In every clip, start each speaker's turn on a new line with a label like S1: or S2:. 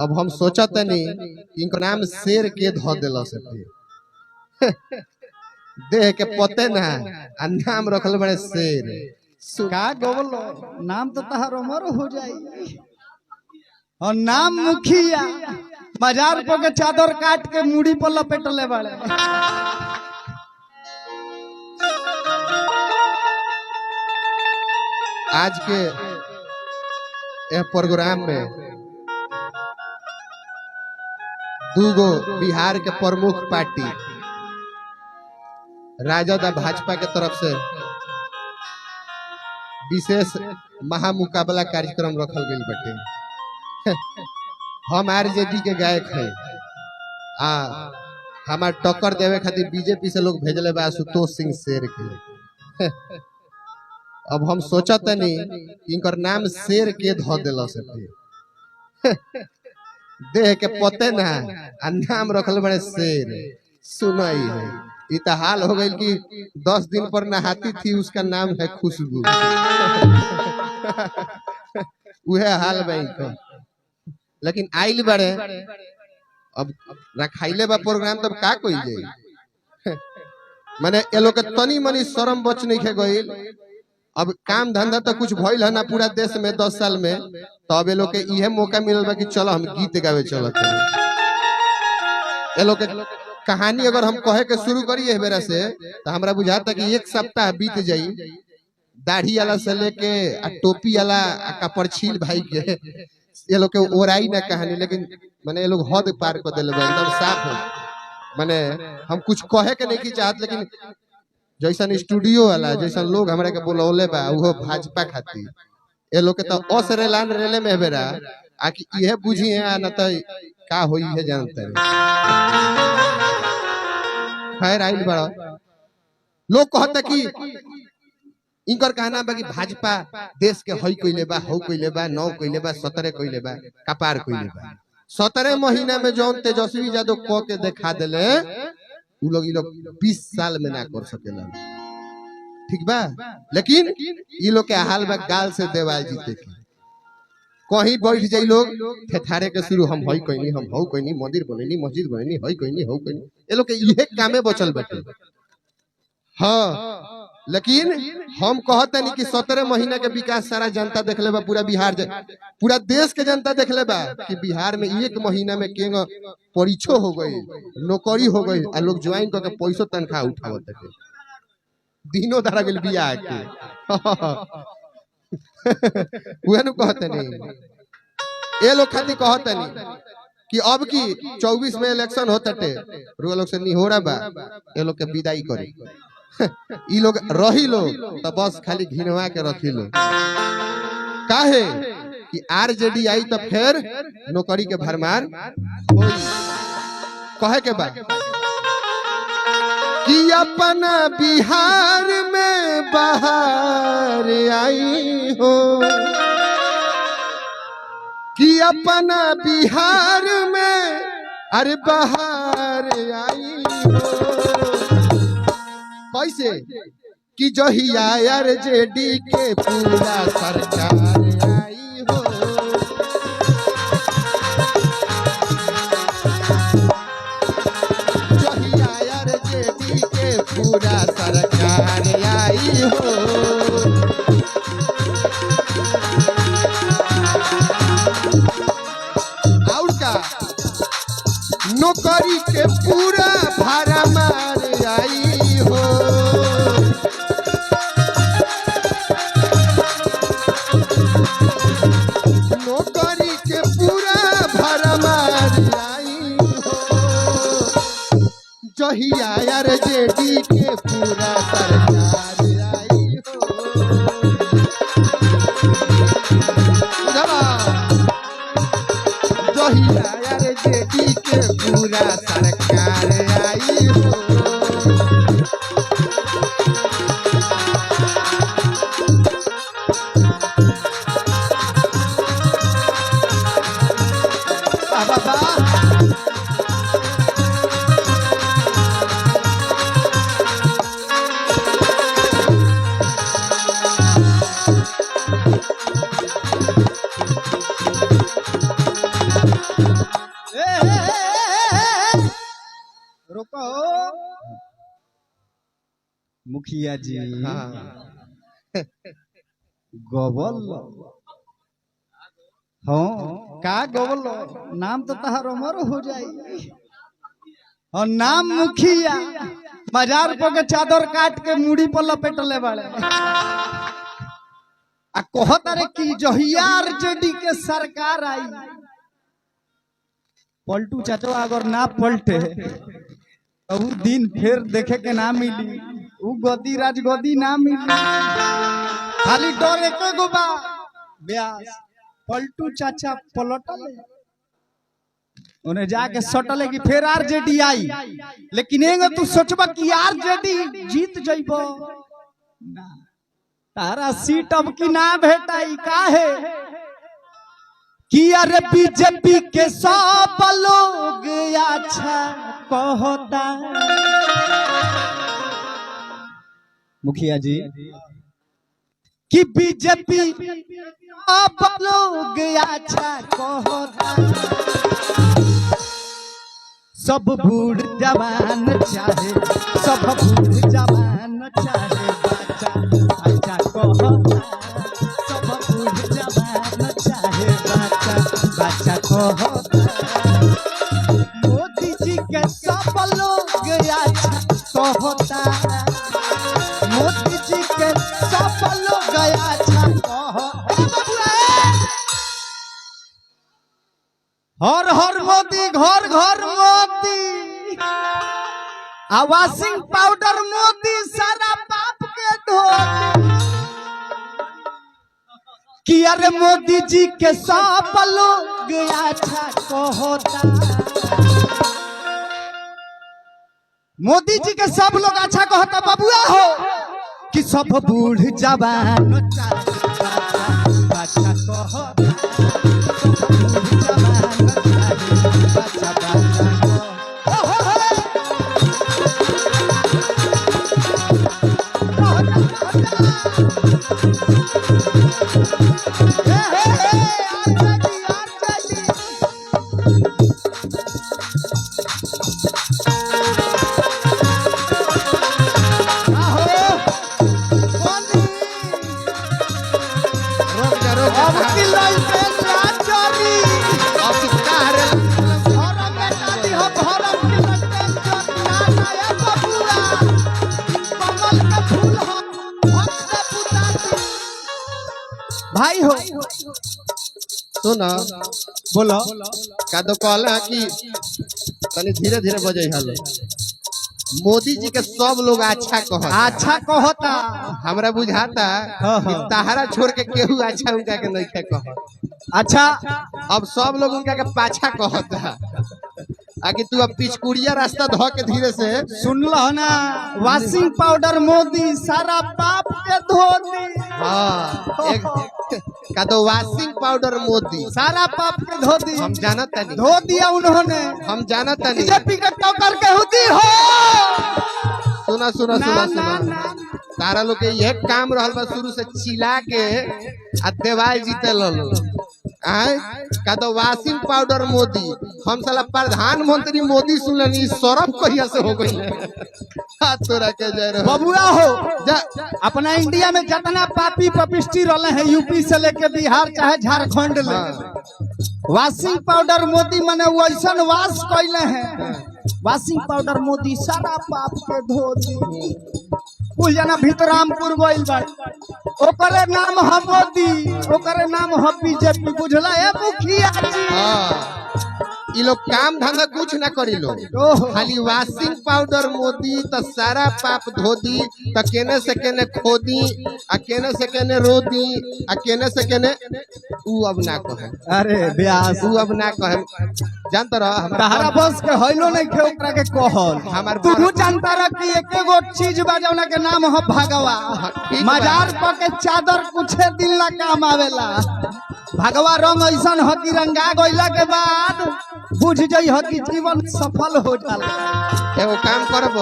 S1: अब हम सोचत नहीं इनका नाम शेर के धो दिल से देह के पते ना आ नाम रखल बड़े शेर
S2: का गोबलो नाम तो तहार उमर हो जाई और नाम मुखिया बाजार पर के चादर काट के मुड़ी पर लपेटले बड़े।
S1: आज के यह प्रोग्राम में दूगो बिहार के प्रमुख पार्टी राजद और भाजपा के तरफ से विशेष महामुकाबला कार्यक्रम रखल गई बटे। हम आरजेडी के गायक हैं हमार टक्कर देवे खातिर बीजेपी से लोग भेजले बा आशुतोष सिंह शेर के। अब हम सोचत नहीं इनकर नाम शेर के धो दिल से देह के पते ना आ नाम रखल बड़े शेर सुनाई है। इत हाल हो गई कि 10 दिन पर नहाती थी उसका नाम है खुशबू। वह हाल भाई को लेकिन आइल बड़े अब रखाइले बा प्रोग्राम तब का कोई जाई माने ये लोग के तनी मनी शर्म बच नहीं खे गइल। अब काम धंधा तो कुछ भइल है ना पूरा देश में 10 साल में तो अब ये लोग के इहे मौका मिलल बा कि चलो हम गीत गावे चलत ये लोग के कहानी अगर हम कहे के शुरू करिए बेरा से तो हमरा बुझाता कि 1 सप्ताह बीत जाई दाढ़ी वाला से लेके टोपी वाला कपड़ छील भाई के ये लोग के ओराई ना कहानी लेकिन माने ये लोग हद पार कर देले एकदम साफ हो। माने हम कुछ कहे के नहीं की चाहत लेकिन जैसन स्टूडियो वाला जैसन लोग हमरा के बोलौले बा वो भाजपा खाती ये लोग के तो असरेलान रेले में बेरा आकि इहे बुझी है ना तो का होई है जानते हैं। खैर आइल बड़ा लोग कहता कि इनकर कहना बा कि भाजपा देश के हई कोइले बा हौ कोइले बा 9 कोइले बा 17 कोइले बा कपार कोइले बा 17 महीना में जौन तेजस्वी यादव क के दिखा देले उ लोग 20 साल में ना कर सकेला ठीक बा। लेकिन ये लोग के हाल बा गाल से देवाल जीते की कहीं बैठ जाई लोग ठेठारे के शुरू हम हई कोइनी हम हौ कोइनी मंदिर बनेनी मस्जिद बनेनी हई कोइनी हौ कोइनी ये लोग के इहे कामे बचल बाटे। हां लेकिन हम कहते नहीं कि 17 महीना के विकास सारा जनता देख ले बा पूरा बिहार पूरा देश के जनता देख ले बा कि बिहार में 1 महीना में केंग परीक्षा हो गई नौकरी हो गई और लोग ज्वाइन करके पैसों तनख्वाह उठावत है दिनों धरा गेल बियाह के वह नु कहते नहीं ये लोग खाली कहते नहीं कि अब की 24 में इलेक्शन होता टे रो लोग से नहीं हो रहा बा ये लोग के विदाई करी ई लोग रही लोग तो बस खाली घिनवा के रखी लो काहे कि आरजेडी आई तो फिर नौकरी के भरमार कहे के बाद कि अपना बिहार में बाहर आई हो कि अपना बिहार में अरे बाहर आई हो कैसे कि जहिया आरजेडी के पूरा सरकार आई हो जहिया आरजेडी के पूरा सरकार आई हो और का नौकरी के पूरा भाड़ा मार आई हो नौकरी के पूरा भाड़ा मार आई हो जहिया आरजेडी के पूरा सरकार आई हो जहिया आरजेडी के पूरा सरकार आई हो
S2: रुको मुखिया जी
S1: हाँ
S2: गोबल हाँ का गोबल नाम तो तहार उमर हो जाई और नाम मुखिया बाजार पर के चादर काट के मुड़ी पर लपेटले बाड़े आ कहत रे कि जहिया आरजेडी के सरकार आई पलटू चाचो अगर ना पलटे तो उ दिन फिर देखे के ना मिली उ गदी राजगदी ना मिली खाली डर एक गो बा ब्यास पलटू चाचा पलटले उन्हें जाके सटले कि फिर आरजेडी आई लेकिन एगो तू सोचबा कि आरजेडी जीत जइबो ना तारा सीट अब की ना भेटाई काहे कि अरे बीजेपी के सब लोग अच्छा कहता मुखिया जी कि बीजेपी सब लोग अच्छा कहता सब बूढ़ जवान चाहे सब बूढ़ जवान चाहे बच्चा अच्छा कहता सब बूढ़ जवान चाहे बच्चा बच्चा कहता मोदी जी के सब लोग अच्छा कहता मोदी जी के सब लोग अच्छा कहता हर हर मोदी घर घर मोदी आ वॉशिंग पाउडर मोदी सारा बाप के धोती कि अरे मोदी जी के सब लोग अच्छा कहता मोदी जी के सब लोग अच्छा कहता बबुआ हो कि सब बूढ़ जवान अच्छा कहता भाई हो
S1: सुन
S2: बोलो
S1: का तो कहला कि तनी धीरे धीरे बजे हलो मोदी जी के सब लोग अच्छा कहता
S2: अच्छा कहता
S1: हमरा बुझाता कि ताहरा छोड़ के केहू अच्छा उनका के नहीं कह
S2: अच्छा
S1: अब सब लोग उनका के पाछा कहता आगे तू अब पिचकुड़िया रास्ता धो के धीरे से
S2: सुन लो ना वॉशिंग पाउडर मोदी सारा बाप के धोती
S1: हाँ एक का तो वॉशिंग पाउडर मोदी
S2: सारा बाप के धोती
S1: हम जानत नहीं
S2: धो दिया उन्होंने
S1: हम जानत नहीं
S2: बीजेपी के टक्कर के होती हो
S1: सुना सुना सुना
S2: ना,
S1: सुना
S2: ना।
S1: तारा लोग के यह काम रहल बा शुरू से चिल्ला के आ देवाल जीते लो आए का तो वॉशिंग पाउडर मोदी हम साला प्रधानमंत्री मोदी सुनलनी सरफ कहिया से हो गई हाथ तोरा के जय रहो
S2: बबुआ हो
S1: जा
S2: अपना इंडिया में जितना पापी पपिष्टी रहे हैं यूपी से लेके बिहार चाहे झारखंड ले वॉशिंग पाउडर मोदी मने वैसन वाश कैले हैं वॉशिंग पाउडर मोदी सारा पाप के धो दी कुल जना भीतरामपुर गइल बा ओकरे नाम ह मोदी ओकरे नाम ह बीजेपी बुझला है मुखिया जी
S1: हाँ ये लोग काम धंधा कुछ ना करी लो खाली वॉशिंग पाउडर मोदी तो सारा पाप धो दी तो केने से केने खोदी आ केने से केने रो दी आ केने से केने ऊ अब ना कहे
S2: अरे ब्यास
S1: ऊ अब ना कहे जानता रह
S2: तहरा बस के हइलो नहीं खे ओकरा के कहल
S1: हमार
S2: तू जानता रह कि एकेगो चीज बा जौना के नाम ह भगवा
S1: ठीक बा।
S2: मजार पर के चादर कुछ दिन ला काम आवेला भगवा रंग ऐसन ह कि रंगा गइला के बाद बुझ जई ह कि जीवन सफल हो जाला
S1: एगो काम करब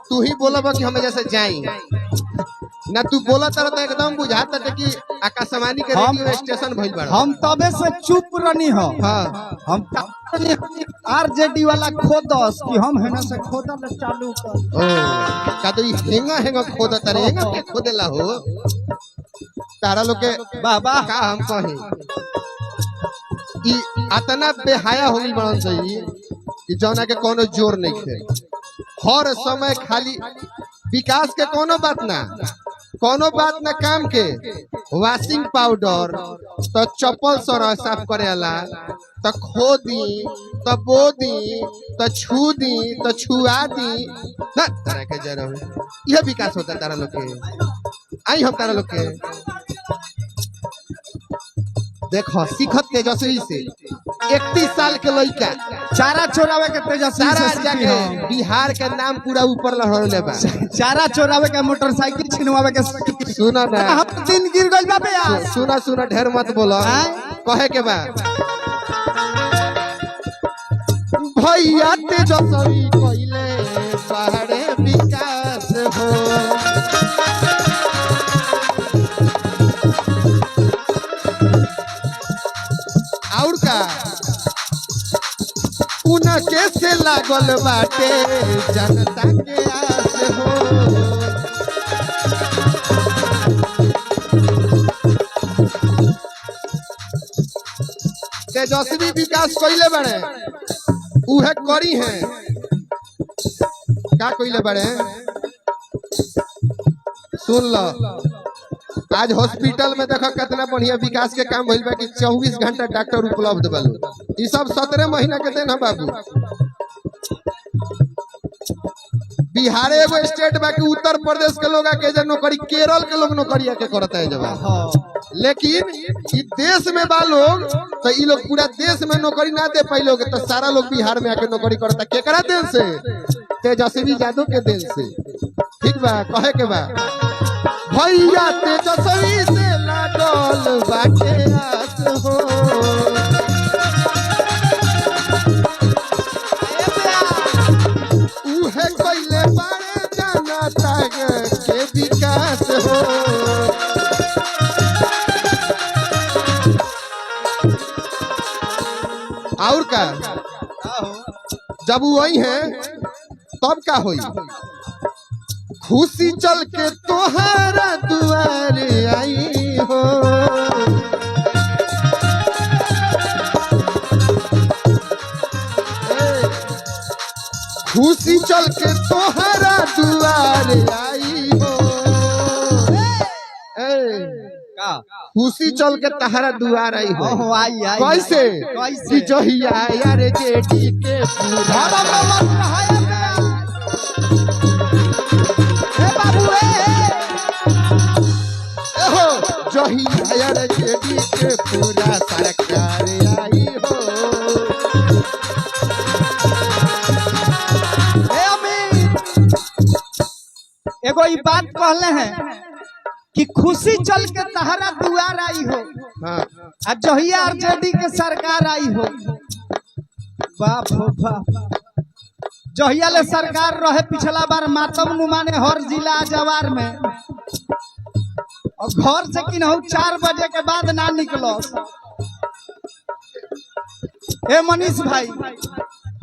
S1: तू ही बोलब कि हम जैसे जाई ना तू बोला तर तो एकदम बुझाता था कि आकाशवाणी के रेडियो स्टेशन भइल बा
S2: हम तबे से चुप रहनी हो
S1: हाँ
S2: हम आरजेडी वाला खोदस कि हम हेना से खोदल चालू कर।
S1: ओ का तो हेंगा हेंगा खोदा तारे हेंगा के खोदेला हो तारा लोग के
S2: बाबा
S1: का हम कहे ई अतना बेहाया हो गई बनन सही कि जौना के कोनो जोर नहीं थे हर समय खाली विकास के कोनो बात ना काम के वॉशिंग पाउडर तो चप्पल सर साफ करेला तो खोदी तो बोदी तो छू दी तो छुआ दी ना तारा के जरा यह विकास होता तारा लोग के आई हम तारा लोग के देखो सीखत तेजस्वी से 31 साल के लड़का
S2: चारा चोरावे के तेजस्वी
S1: सारा
S2: से
S1: जाके
S2: सीखी हो।
S1: बिहार के नाम पूरा ऊपर लहरले बा
S2: चारा चोरावे के मोटरसाइकिल छिनवावे के
S1: सुना ना
S2: हम दिन गिर गइल बा बे यार।
S1: सुना ढेर मत बोलो
S2: आय?
S1: कहे के बा भैया तेजस्वी कइले बाहरे विकास हो और का उनके से लागल बाटे जनता के आस हो तेजस्वी विकास कइले बड़े उहे करी है का कइले बड़े सुन लो आज हॉस्पिटल में देखो कितना बढ़िया विकास के काम भइल बा कि 24 घंटा डॉक्टर उपलब्ध बालो ई सब 17 महीना के देन है बाबू बिहार एगो स्टेट बा कि उत्तर प्रदेश के लोग के जे नौकरी केरल के लोग नौकरिया के करता है जवाब लेकिन ई देश में बा लोग तो ई लोग पूरा देश में नौकरी ना दे पाइलोगे तो सारा लोग बिहार में आके नौकरी करता केकरा देन से तेजस्वी यादव के देन से ठीक बा कहे के बा भैया तेजस्वी से लागल बाटे आस हो उहे कइले बारे जनता के विकास हो और का जब वो वही है तब का होई खुशी चल के तोहारा दुआरे आई हो खुशी चल के तोहारा दुआरे आई हो
S2: का
S1: खुशी चल के तोहारा दुआर आई हो
S2: ओहो आई आई
S1: कैसे
S2: कैसे
S1: कि जहिया यार जेडी के पूरा हो जहिया यार जेडी के पूरा सरकार आई हो
S2: ए अमित एगो ई बात कहले हैं कि खुशी चल के तहरा दुआर आई हो
S1: हाँ
S2: आ जहिया आरजेडी के सरकार आई हो बाप हो बाप जहिया ले सरकार रहे पिछला बार मातम नुमाने हर जिला जवार में और घर से किन्हू 4 बजे के बाद ना निकलो ए मनीष भाई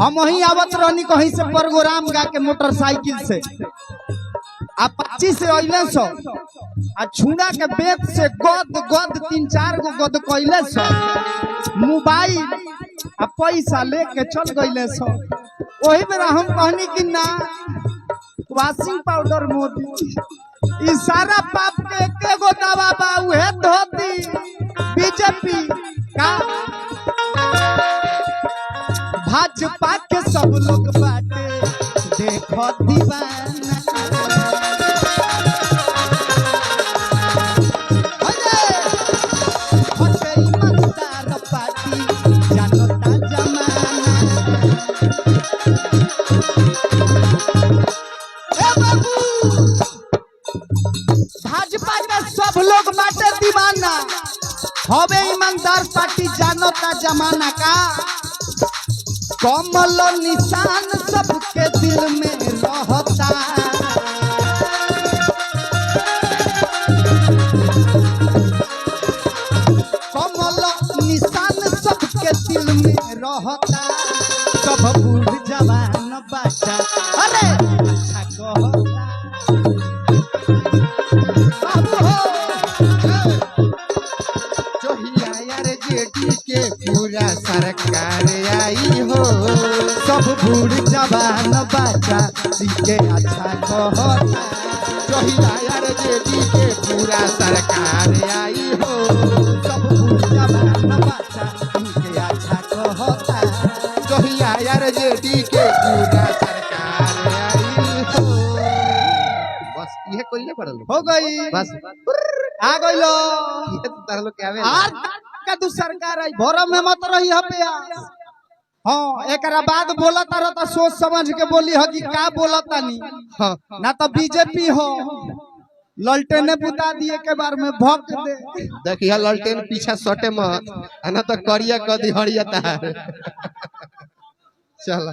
S2: हम वहीं आवत रहनी कहीं से प्रोग्राम गा के मोटरसाइकिल से आ 25 से अइले सो आ छुड़ा के बेत से गद 3-4 गो गद कइले सो मोबाइल आ पैसा लेके चल गइले सो ओही बेरा हम कहनी कि ना वॉशिंग पाउडर मोदी ई सारा पाप के एके गो दवा बा उहे धोती बीजेपी का भाजपा के सब लोग बाटे देखो दीवाना भाजपा के सब लोग बाटे दीवाना हवे ईमानदार पार्टी जानता जमाना का कमल निशान सबके दिल में रहता कमल निशान सबके दिल में कहता सब बूढ़ जवान बच्चा अरे अच्छा कहता बाबू हो
S1: जोहिया यार जेडी के पूरा सरकार आई हो
S2: सब बूढ़ जवान बच्चा के अच्छा कहता
S1: जोहिया यार जेडी के पूरा सरकार आई हो
S2: सब बूढ़ जवान बच्चा के अच्छा कहता
S1: जोहिया यार जेडी के पूरा सरकार आई हो बस ये कोइले पड़ल
S2: हो गई
S1: बस
S2: आ गइलो
S1: ये तो तार लोग के आवे
S2: आर का तू सरकार आई भरम में मत रही हपे हाँ एकरा बाद बोला तारा तो सोच समझ के बोली ह कि का बोला तानी
S1: हां
S2: ना तो बीजेपी हो ललटेने बुता दिए के बार में भक्त दे
S1: देखिए ललटेन पीछा सटे मत ना तो करिया कदी हरिया तार चल